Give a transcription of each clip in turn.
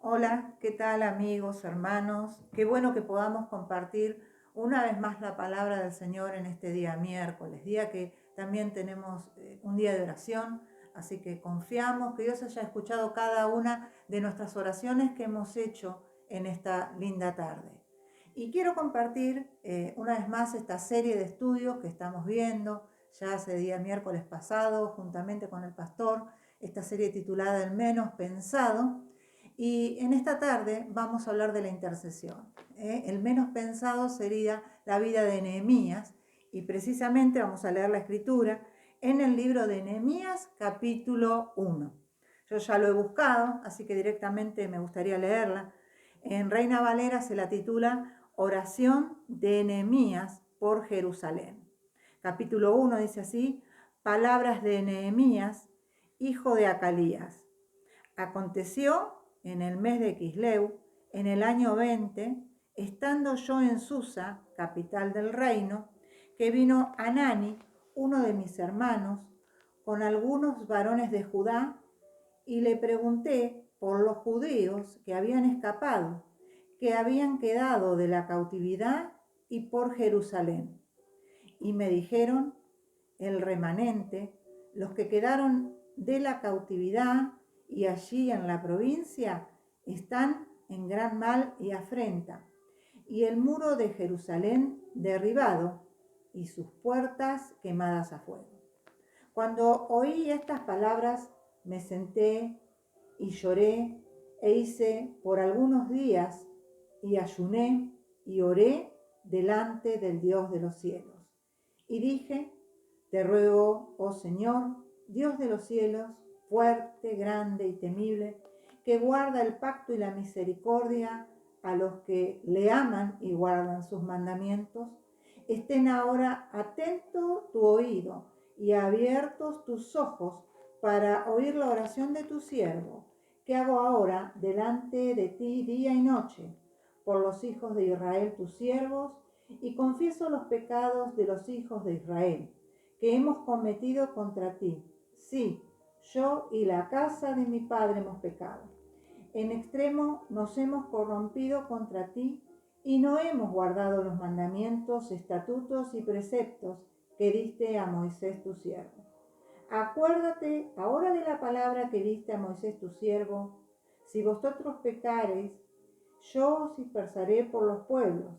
Hola, ¿qué tal amigos, hermanos? Qué bueno que podamos compartir una vez más la palabra del Señor en este día miércoles, día que también tenemos un día de oración, así que confiamos que Dios haya escuchado cada una de nuestras oraciones que hemos hecho en esta linda tarde. Y quiero compartir una vez más esta serie de estudios que estamos viendo ya hace día miércoles pasado, juntamente con el pastor, esta serie titulada El menos pensado. Y en esta tarde vamos a hablar de la intercesión. El menos pensado sería la vida de Nehemías y precisamente vamos a leer la escritura en el libro de Nehemías capítulo 1. Yo ya lo he buscado, así que directamente me gustaría leerla. En Reina Valera se la titula Oración de Nehemías por Jerusalén. Capítulo 1 dice así: Palabras de Nehemías, hijo de Acalías. Aconteció en el mes de Quisleu, en el año 20, estando yo en Susa, capital del reino, que vino Anani, uno de mis hermanos, con algunos varones de Judá, y le pregunté por los judíos que habían escapado, que habían quedado de la cautividad, y por Jerusalén. Y me dijeron: el remanente, los que quedaron de la cautividad y allí en la provincia, están en gran mal y afrenta, y el muro de Jerusalén derribado y sus puertas quemadas a fuego. Cuando oí estas palabras, me senté y lloré e hice por algunos días y ayuné y oré delante del Dios de los cielos. Y dije: te ruego, oh Señor, Dios de los cielos, fuerte, grande y temible, que guarda el pacto y la misericordia a los que le aman y guardan sus mandamientos, estén ahora atento tu oído y abiertos tus ojos para oír la oración de tu siervo, que hago ahora delante de ti día y noche, por los hijos de Israel tus siervos, y confieso los pecados de los hijos de Israel, que hemos cometido contra ti. Sí, yo y la casa de mi padre hemos pecado. En extremo nos hemos corrompido contra ti y no hemos guardado los mandamientos, estatutos y preceptos que diste a Moisés tu siervo. Acuérdate ahora de la palabra que diste a Moisés tu siervo. Si vosotros pecareis, yo os dispersaré por los pueblos,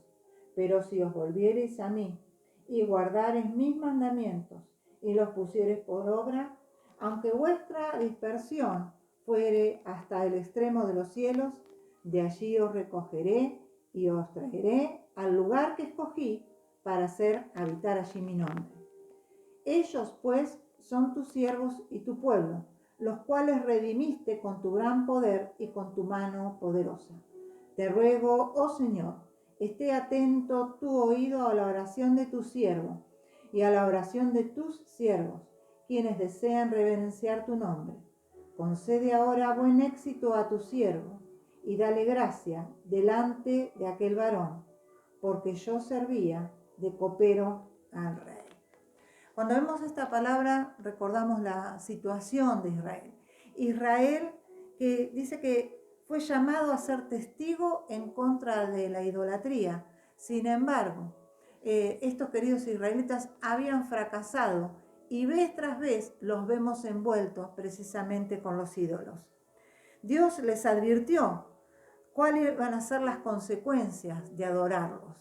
pero si os volviereis a mí y guardareis mis mandamientos y los pusiereis por obra, aunque vuestra dispersión fuere hasta el extremo de los cielos, de allí os recogeré y os traeré al lugar que escogí para hacer habitar allí mi nombre. Ellos, pues, son tus siervos y tu pueblo, los cuales redimiste con tu gran poder y con tu mano poderosa. Te ruego, oh Señor, esté atento tu oído a la oración de tu siervo y a la oración de tus siervos, quienes desean reverenciar tu nombre. Concede ahora buen éxito a tu siervo y dale gracia delante de aquel varón, porque yo servía de copero al rey. Cuando vemos esta palabra recordamos la situación de Israel. Israel que dice que fue llamado a ser testigo en contra de la idolatría. Sin embargo, estos queridos israelitas habían fracasado y vez tras vez los vemos envueltos precisamente con los ídolos. Dios les advirtió cuáles van a ser las consecuencias de adorarlos.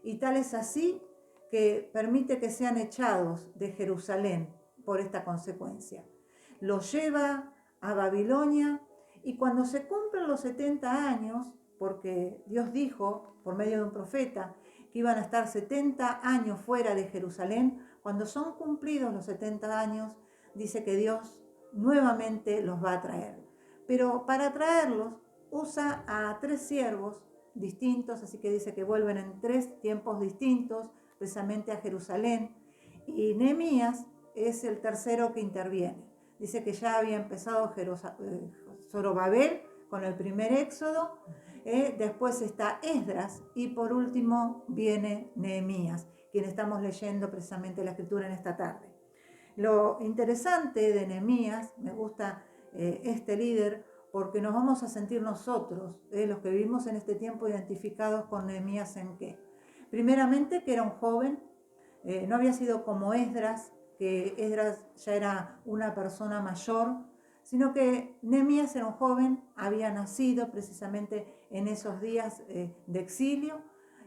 Y tal es así que permite que sean echados de Jerusalén por esta consecuencia. Los lleva a Babilonia y cuando se cumplen los 70 años, porque Dios dijo por medio de un profeta que iban a estar 70 años fuera de Jerusalén, cuando son cumplidos los 70 años, dice que Dios nuevamente los va a traer. Pero para traerlos usa a 3 siervos distintos, así que dice que vuelven en 3 tiempos distintos, precisamente a Jerusalén. Y Nehemías es el tercero que interviene. Dice que ya había empezado Zorobabel con el primer éxodo, después está Esdras y por último viene Nehemías, quien estamos leyendo precisamente la escritura en esta tarde. Lo interesante de Nehemías, me gusta este líder, porque nos vamos a sentir nosotros, los que vivimos en este tiempo, identificados con Nehemías en qué. Primeramente, que era un joven, no había sido como Esdras, que Esdras ya era una persona mayor, sino que Nehemías era un joven, había nacido precisamente en esos días de exilio,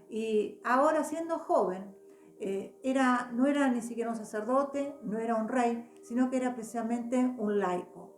y ahora siendo joven, no era ni siquiera un sacerdote, no era un rey, sino que era precisamente un laico,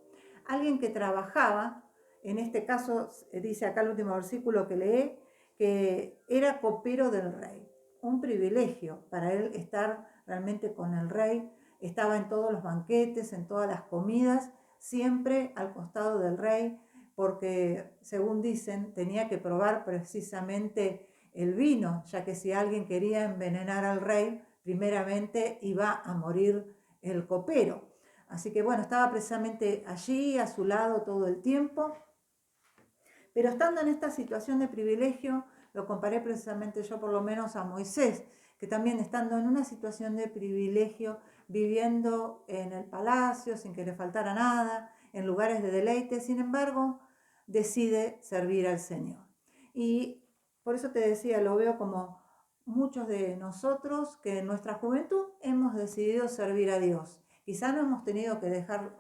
alguien que trabajaba, en este caso dice acá el último versículo que lee, que era copero del rey, un privilegio para él estar realmente con el rey, estaba en todos los banquetes, en todas las comidas, siempre al costado del rey, porque según dicen tenía que probar precisamente el vino, ya que si alguien quería envenenar al rey, primeramente iba a morir el copero. Así que bueno, estaba precisamente allí a su lado todo el tiempo, pero estando en esta situación de privilegio, lo comparé precisamente yo por lo menos a Moisés, que también estando en una situación de privilegio, viviendo en el palacio sin que le faltara nada, en lugares de deleite, sin embargo, decide servir al Señor. Y por eso te decía, lo veo como muchos de nosotros que en nuestra juventud hemos decidido servir a Dios. Quizá no hemos tenido que dejar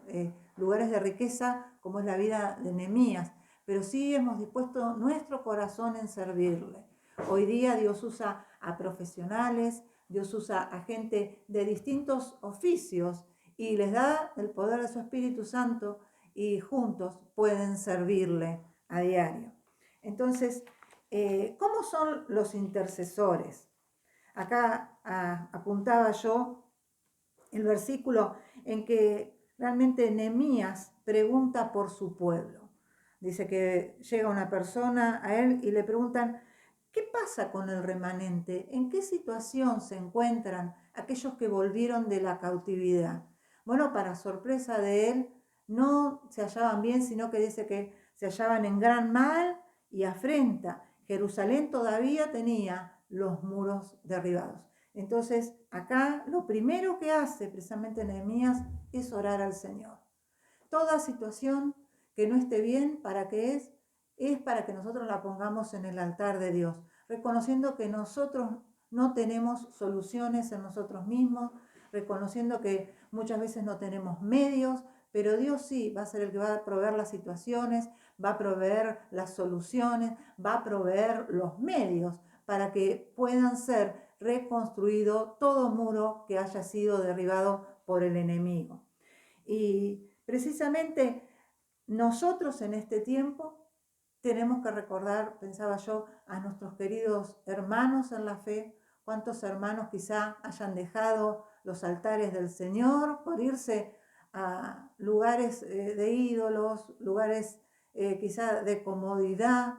lugares de riqueza como es la vida de Nehemías, pero sí hemos dispuesto nuestro corazón en servirle. Hoy día Dios usa a profesionales, Dios usa a gente de distintos oficios y les da el poder de su Espíritu Santo y juntos pueden servirle a diario. Entonces, ¿cómo son los intercesores? Acá apuntaba yo el versículo en que realmente Nehemías pregunta por su pueblo. Dice que llega una persona a él y le preguntan, ¿qué pasa con el remanente? ¿En qué situación se encuentran aquellos que volvieron de la cautividad? Bueno, para sorpresa de él, no se hallaban bien, sino que dice que se hallaban en gran mal y afrenta. Jerusalén todavía tenía los muros derribados. Entonces, acá lo primero que hace precisamente Nehemías es orar al Señor. Toda situación que no esté bien, ¿para qué es? Es para que nosotros la pongamos en el altar de Dios, reconociendo que nosotros no tenemos soluciones en nosotros mismos, reconociendo que muchas veces no tenemos medios, pero Dios sí va a ser el que va a proveer las situaciones, va a proveer las soluciones, va a proveer los medios para que puedan ser reconstruido todo muro que haya sido derribado por el enemigo. Y precisamente nosotros en este tiempo tenemos que recordar, pensaba yo, a nuestros queridos hermanos en la fe, cuántos hermanos quizá hayan dejado los altares del Señor por irse a lugares de ídolos, lugares quizá de comodidad.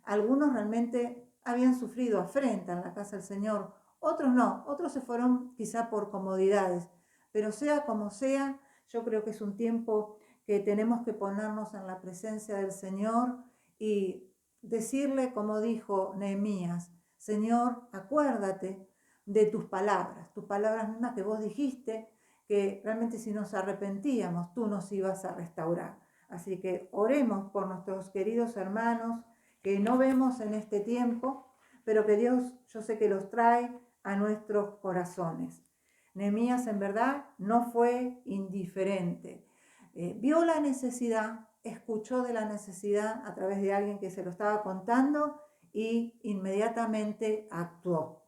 Algunos realmente habían sufrido afrenta en la casa del Señor, otros no, otros se fueron quizá por comodidades, pero sea como sea, yo creo que es un tiempo que tenemos que ponernos en la presencia del Señor y decirle, como dijo Nehemías, Señor, acuérdate de tus palabras mismas que vos dijiste, que realmente si nos arrepentíamos, tú nos ibas a restaurar. Así que oremos por nuestros queridos hermanos que no vemos en este tiempo, pero que Dios yo sé que los trae a nuestros corazones. Nehemías en verdad no fue indiferente. Vio la necesidad, escuchó de la necesidad a través de alguien que se lo estaba contando y inmediatamente actuó.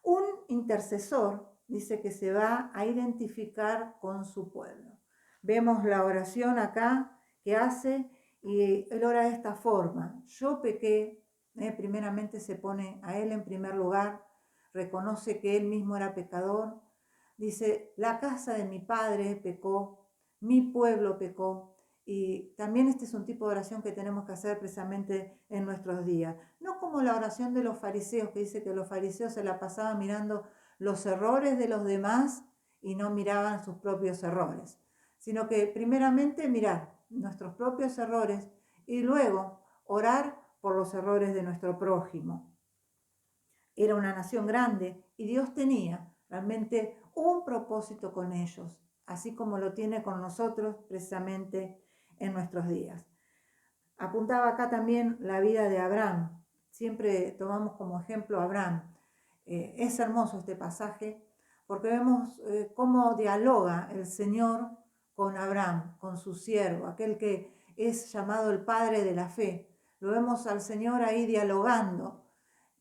Un intercesor dice que se va a identificar con su pueblo. Vemos la oración acá que hace y él ora de esta forma. Yo pequé, primeramente se pone a él en primer lugar, reconoce que él mismo era pecador. Dice, la casa de mi padre pecó, mi pueblo pecó. Y también este es un tipo de oración que tenemos que hacer precisamente en nuestros días. No como la oración de los fariseos, que dice que los fariseos se la pasaban mirando los errores de los demás y no miraban sus propios errores, sino que primeramente mirar nuestros propios errores y luego orar por los errores de nuestro prójimo. Era una nación grande y Dios tenía realmente un propósito con ellos, así como lo tiene con nosotros precisamente en nuestros días. Apuntaba acá también la vida de Abraham. Siempre tomamos como ejemplo a Abraham. Es hermoso este pasaje porque vemos cómo dialoga el Señor con Abraham, con su siervo, aquel que es llamado el padre de la fe. Lo vemos al Señor ahí dialogando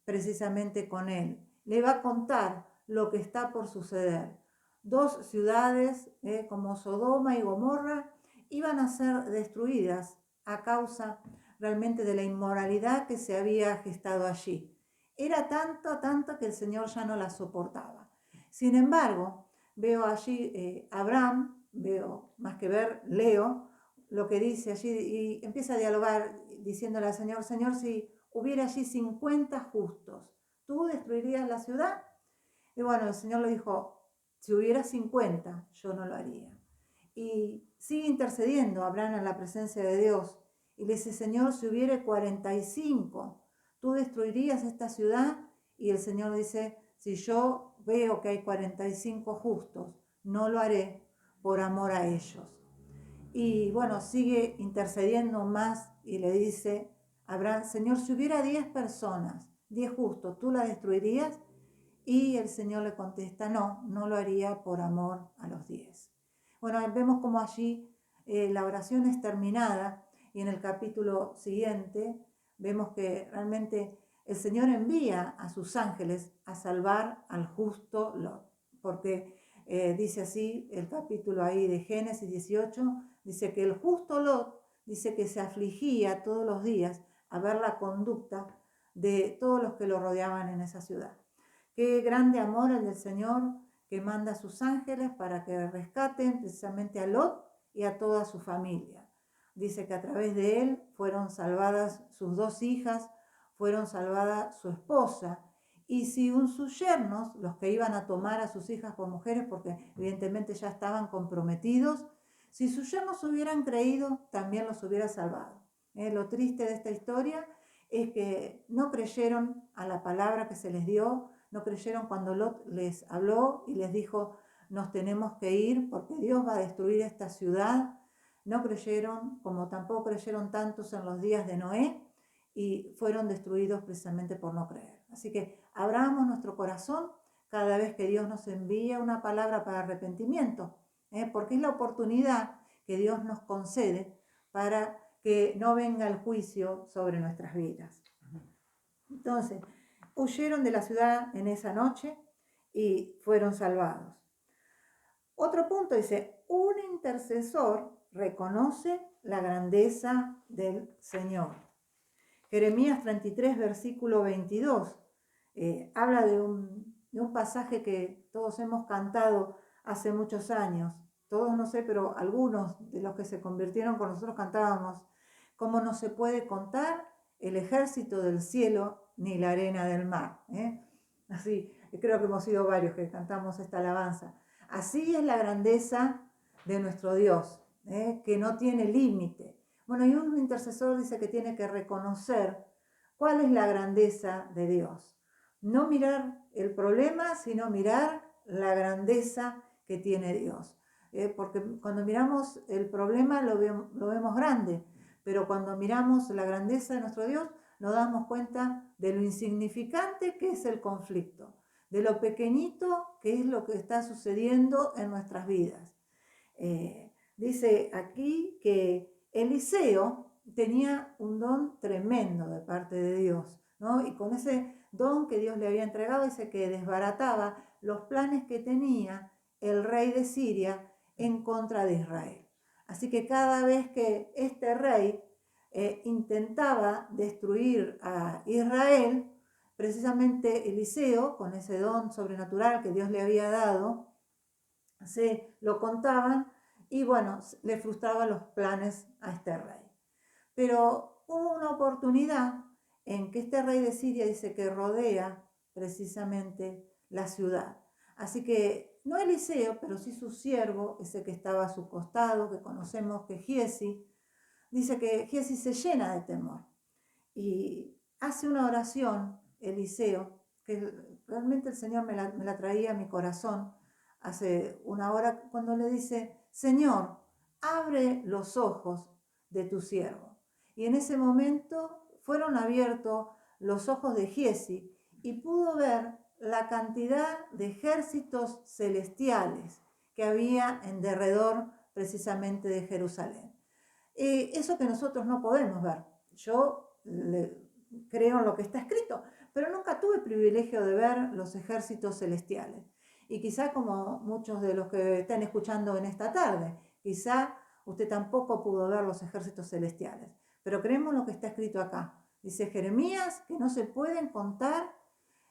precisamente con él. Le va a contar lo que está por suceder. Dos ciudades como Sodoma y Gomorra iban a ser destruidas a causa realmente de la inmoralidad que se había gestado allí. Era tanto que el Señor ya no la soportaba. Sin embargo, veo allí Abraham, veo más que ver, leo lo que dice allí y empieza a dialogar diciéndole al Señor, Señor, si hubiera allí 50 justos, ¿tú destruirías la ciudad? Y bueno, el Señor le dijo, si hubiera 50, yo no lo haría. Y sigue intercediendo Abraham en la presencia de Dios. Y le dice, Señor, si hubiera 45, ¿tú destruirías esta ciudad? Y el Señor dice, si yo veo que hay 45 justos, no lo haré por amor a ellos. Y bueno, sigue intercediendo más y le dice a Abraham, Señor, si hubiera 10 personas, 10 justos, ¿tú la destruirías? Y el Señor le contesta, no, no lo haría por amor a los 10. Bueno, vemos como allí la oración es terminada y en el capítulo siguiente vemos que realmente el Señor envía a sus ángeles a salvar al justo Lot, porque dice así el capítulo ahí de Génesis 18, dice que el justo Lot dice que se afligía todos los días a ver la conducta de todos los que lo rodeaban en esa ciudad. Qué grande amor el del Señor que manda a sus ángeles para que rescaten precisamente a Lot y a toda su familia. Dice que a través de él fueron salvadas sus 2 hijas, fueron salvadas su esposa. Y si sus yernos, los que iban a tomar a sus hijas por mujeres, porque evidentemente ya estaban comprometidos, si sus yernos hubieran creído, también los hubiera salvado. Lo triste de esta historia es que no creyeron a la palabra que se les dio, no creyeron cuando Lot les habló y les dijo, nos tenemos que ir porque Dios va a destruir esta ciudad. No creyeron, como tampoco creyeron tantos en los días de Noé, y fueron destruidos precisamente por no creer. Así que abramos nuestro corazón cada vez que Dios nos envía una palabra para arrepentimiento, porque es la oportunidad que Dios nos concede para que no venga el juicio sobre nuestras vidas. Entonces, huyeron de la ciudad en esa noche y fueron salvados. Otro punto dice, un intercesor reconoce la grandeza del Señor. Jeremías 33, versículo 22, habla de un pasaje que todos hemos cantado hace muchos años. Todos no sé, pero algunos de los que se convirtieron con nosotros cantábamos, como no se puede contar el ejército del cielo ni la arena del mar. Así, creo que hemos sido varios que cantamos esta alabanza. Así es la grandeza de nuestro Dios, que no tiene límite. Bueno, y un intercesor dice que tiene que reconocer cuál es la grandeza de Dios. No mirar el problema, sino mirar la grandeza que tiene Dios. Porque cuando miramos el problema lo vemos grande, pero cuando miramos la grandeza de nuestro Dios, nos damos cuenta de lo insignificante que es el conflicto, de lo pequeñito que es lo que está sucediendo en nuestras vidas. Dice aquí que Eliseo tenía un don tremendo de parte de Dios, ¿no? Y con ese don que Dios le había entregado, dice que desbarataba los planes que tenía el rey de Siria en contra de Israel. Así que cada vez que este rey intentaba destruir a Israel, precisamente Eliseo, con ese don sobrenatural que Dios le había dado, se lo contaban y bueno, le frustraba los planes a este rey. Pero hubo una oportunidad en que este rey de Siria dice que rodea precisamente la ciudad. Así que no Eliseo, pero sí su siervo, ese que estaba a su costado, que conocemos que Giesi, dice que Giesi se llena de temor y hace una oración, Eliseo, que realmente el Señor me la traía a mi corazón hace una hora, cuando le dice, Señor, abre los ojos de tu siervo. Y en ese momento fueron abiertos los ojos de Giezi y pudo ver la cantidad de ejércitos celestiales que había en derredor precisamente de Jerusalén. Eso que nosotros no podemos ver. Yo creo en lo que está escrito, pero nunca tuve el privilegio de ver los ejércitos celestiales. Y quizá como muchos de los que están escuchando en esta tarde, quizá usted tampoco pudo ver los ejércitos celestiales, pero creemos lo que está escrito acá. Dice Jeremías que no se pueden contar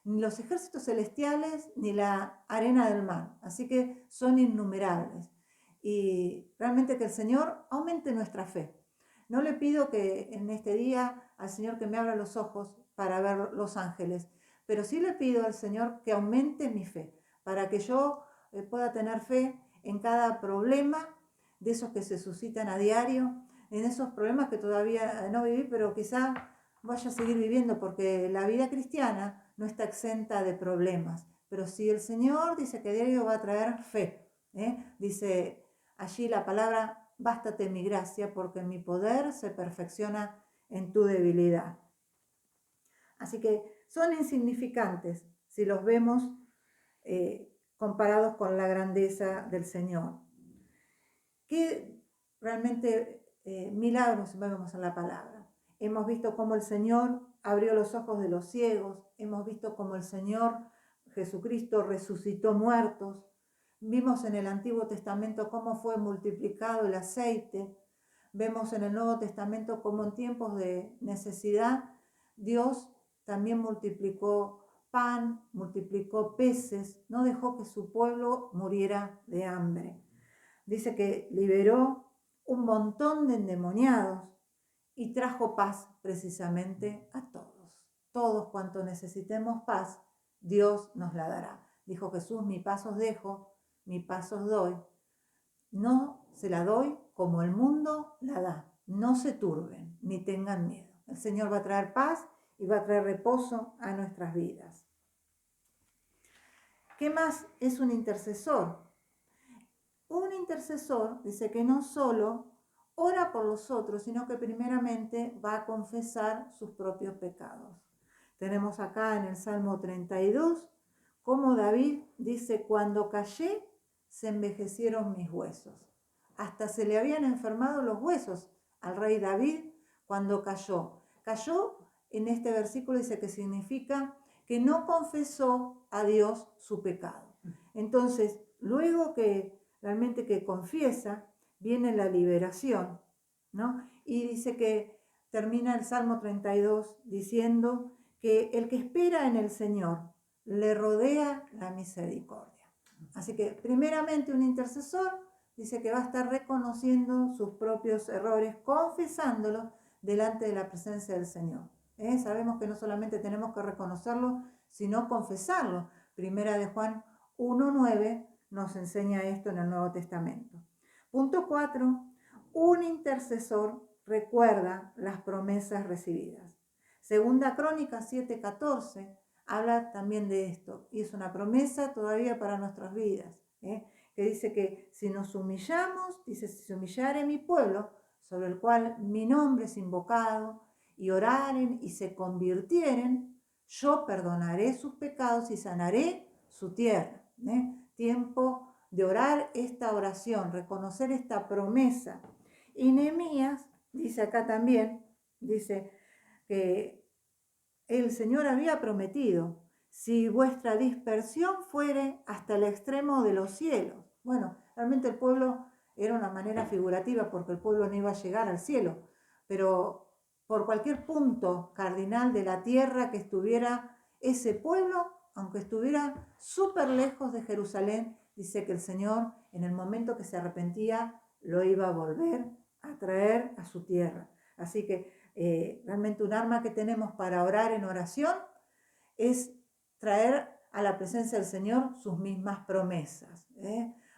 ni los ejércitos celestiales ni la arena del mar, así que son innumerables. Y realmente que el Señor aumente nuestra fe. No le pido que en este día al Señor que me abra los ojos para ver los ángeles, pero sí le pido al Señor que aumente mi fe, para que yo pueda tener fe en cada problema de esos que se suscitan a diario, en esos problemas que todavía no viví, pero quizá vaya a seguir viviendo, porque la vida cristiana no está exenta de problemas. Pero si el Señor dice que diario va a traer fe, dice allí la palabra, bástate mi gracia, porque mi poder se perfecciona en tu debilidad. Así que son insignificantes si los vemos comparados con la grandeza del Señor. ¿Qué realmente milagros vemos en la palabra? Hemos visto cómo el Señor abrió los ojos de los ciegos, hemos visto cómo el Señor Jesucristo resucitó muertos, vimos en el Antiguo Testamento cómo fue multiplicado el aceite, vemos en el Nuevo Testamento cómo en tiempos de necesidad Dios también multiplicó pan, multiplicó peces, no dejó que su pueblo muriera de hambre. Dice que liberó un montón de endemoniados y trajo paz precisamente a todos. Todos cuantos necesitemos paz, Dios nos la dará. Dijo Jesús, mi paz os dejo, mi paz os doy. No se la doy como el mundo la da. No se turben ni tengan miedo. El Señor va a traer paz y va a traer reposo a nuestras vidas. ¿Qué más es un intercesor? Un intercesor dice que no solo ora por los otros, sino que primeramente va a confesar sus propios pecados. Tenemos acá en el Salmo 32, como David dice, cuando callé, se envejecieron mis huesos. Hasta se le habían enfermado los huesos al rey David cuando cayó. Cayó, en este versículo dice que significa que no confesó a Dios su pecado. Entonces, luego que realmente que confiesa, viene la liberación, ¿no? Y dice que termina el Salmo 32 diciendo que el que espera en el Señor le rodea la misericordia. Así que primeramente un intercesor dice que va a estar reconociendo sus propios errores, confesándolos delante de la presencia del Señor. Sabemos que no solamente tenemos que reconocerlo, sino confesarlo. Primera de Juan 1:9 nos enseña esto en el Nuevo Testamento. Punto 4. Un intercesor recuerda las promesas recibidas. Segunda Crónica 7:14 habla también de esto, y es una promesa todavía para nuestras vidas, que dice que si nos humillamos, dice, si se humillare mi pueblo, sobre el cual mi nombre es invocado, y oraren y se convirtieren, yo perdonaré sus pecados y sanaré su tierra. Tiempo de orar esta oración, reconocer esta promesa. Y Nehemías dice acá también, dice que el Señor había prometido, si vuestra dispersión fuere hasta el extremo de los cielos. Bueno, realmente el pueblo era una manera figurativa porque el pueblo no iba a llegar al cielo, pero por cualquier punto cardinal de la tierra que estuviera ese pueblo, aunque estuviera súper lejos de Jerusalén, dice que el Señor, en el momento que se arrepentía, lo iba a volver a traer a su tierra. Así que realmente un arma que tenemos para orar en oración es traer a la presencia del Señor sus mismas promesas.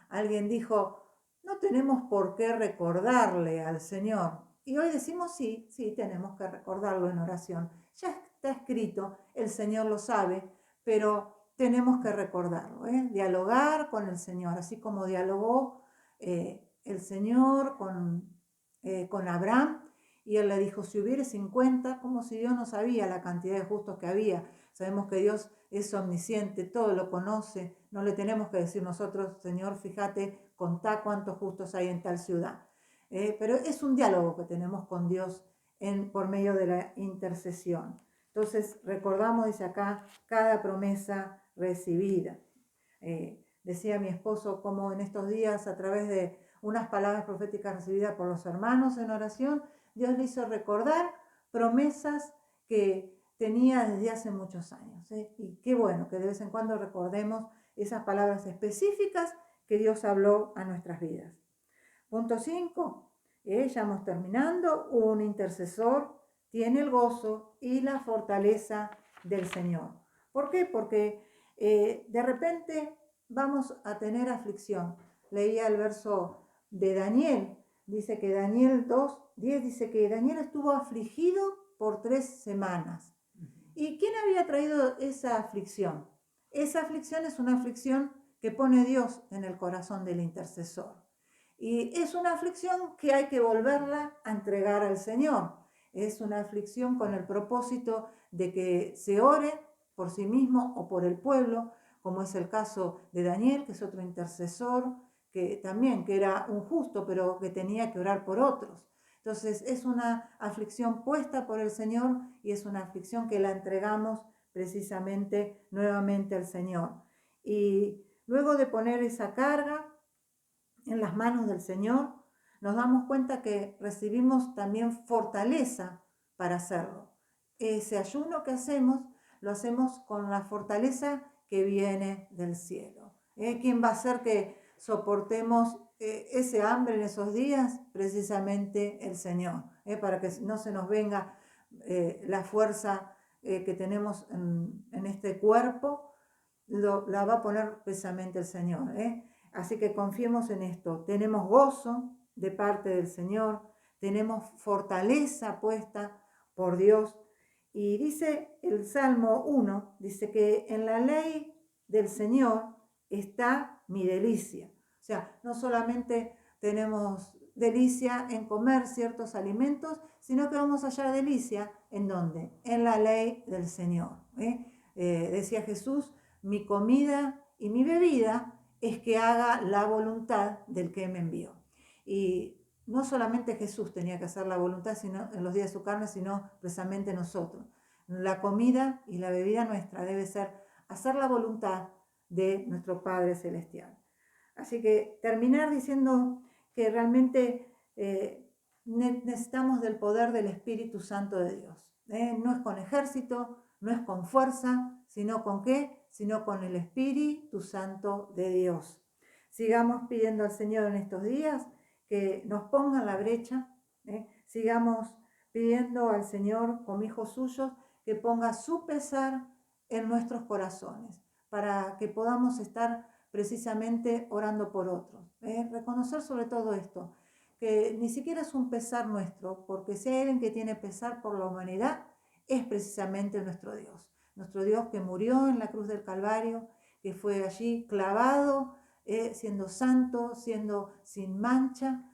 Alguien dijo, no tenemos por qué recordarle al Señor. Y hoy decimos sí, tenemos que recordarlo en oración. Ya está escrito, el Señor lo sabe, pero tenemos que recordarlo, dialogar con el Señor, así como dialogó el Señor con Abraham Y él le dijo, si hubiere 50, como si Dios no sabía la cantidad de justos que había. Sabemos que Dios es omnisciente, todo lo conoce. No le tenemos que decir nosotros, Señor, fíjate, contá cuántos justos hay en tal ciudad. Pero es un diálogo que tenemos con Dios por medio de la intercesión. Entonces, recordamos, dice acá, cada promesa recibida. Decía mi esposo cómo en estos días, a través de unas palabras proféticas recibidas por los hermanos en oración, Dios le hizo recordar promesas que tenía desde hace muchos años. Y qué bueno que de vez en cuando recordemos esas palabras específicas que Dios habló a nuestras vidas. Punto 5. Ya vamos terminando. Un intercesor tiene el gozo y la fortaleza del Señor. ¿Por qué? Porque de repente vamos a tener aflicción. Leía el verso de Daniel. Dice que Daniel 2:10 dice que Daniel estuvo afligido por 3 semanas. ¿Y quién había traído esa aflicción? Esa aflicción es una aflicción que pone Dios en el corazón del intercesor. Y es una aflicción que hay que volverla a entregar al Señor. Es una aflicción con el propósito de que se ore por sí mismo o por el pueblo, como es el caso de Daniel, que es otro intercesor, que también que era un justo, pero que tenía que orar por otros. Entonces es una aflicción puesta por el Señor y es una aflicción que la entregamos precisamente nuevamente al Señor. Y luego de poner esa carga en las manos del Señor, nos damos cuenta que recibimos también fortaleza para hacerlo. Ese ayuno que hacemos, lo hacemos con la fortaleza que viene del cielo. ¿Quién va a hacer que soportemos ese hambre en esos días? Precisamente el Señor, para que no se nos venga la fuerza que tenemos en este cuerpo, la va a poner precisamente el Señor. Así que confiemos en esto. Tenemos gozo de parte del Señor, tenemos fortaleza puesta por Dios. Y dice el Salmo 1, dice que en la ley del Señor está mi delicia. O sea, no solamente tenemos delicia en comer ciertos alimentos, sino que vamos a hallar delicia ¿en dónde? En la ley del Señor. Decía Jesús, mi comida y mi bebida es que haga la voluntad del que me envió. Y no solamente Jesús tenía que hacer la voluntad sino, en los días de su carne, sino precisamente nosotros. La comida y la bebida nuestra debe ser hacer la voluntad de nuestro Padre Celestial. Así que terminar diciendo que realmente necesitamos del poder del Espíritu Santo de Dios. No es con ejército, no es con fuerza, sino con ¿qué? Sino con el Espíritu Santo de Dios. Sigamos pidiendo al Señor en estos días que nos ponga en la brecha, sigamos pidiendo al Señor como hijos suyos que ponga su pesar en nuestros corazones, para que podamos estar precisamente orando por otros. Reconocer sobre todo esto, que ni siquiera es un pesar nuestro, porque si hay alguien que tiene pesar por la humanidad, es precisamente nuestro Dios que murió en la cruz del Calvario, que fue allí clavado, siendo santo, siendo sin mancha,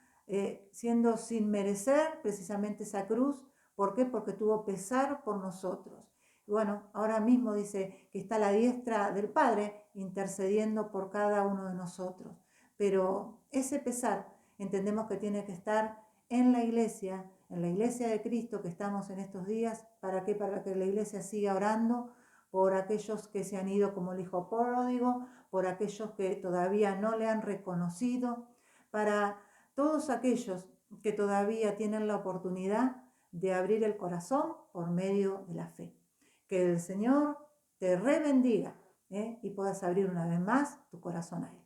siendo sin merecer precisamente esa cruz. ¿Por qué? Porque tuvo pesar por nosotros. Y bueno, ahora mismo dice que está a la diestra del Padre intercediendo por cada uno de nosotros. Pero ese pesar entendemos que tiene que estar en la iglesia de Cristo que estamos en estos días. ¿Para qué? Para que la iglesia siga orando por aquellos que se han ido como el hijo pródigo, por aquellos que todavía no le han reconocido, para todos aquellos que todavía tienen la oportunidad de abrir el corazón por medio de la fe. Que el Señor te rebendiga y puedas abrir una vez más tu corazón a Él.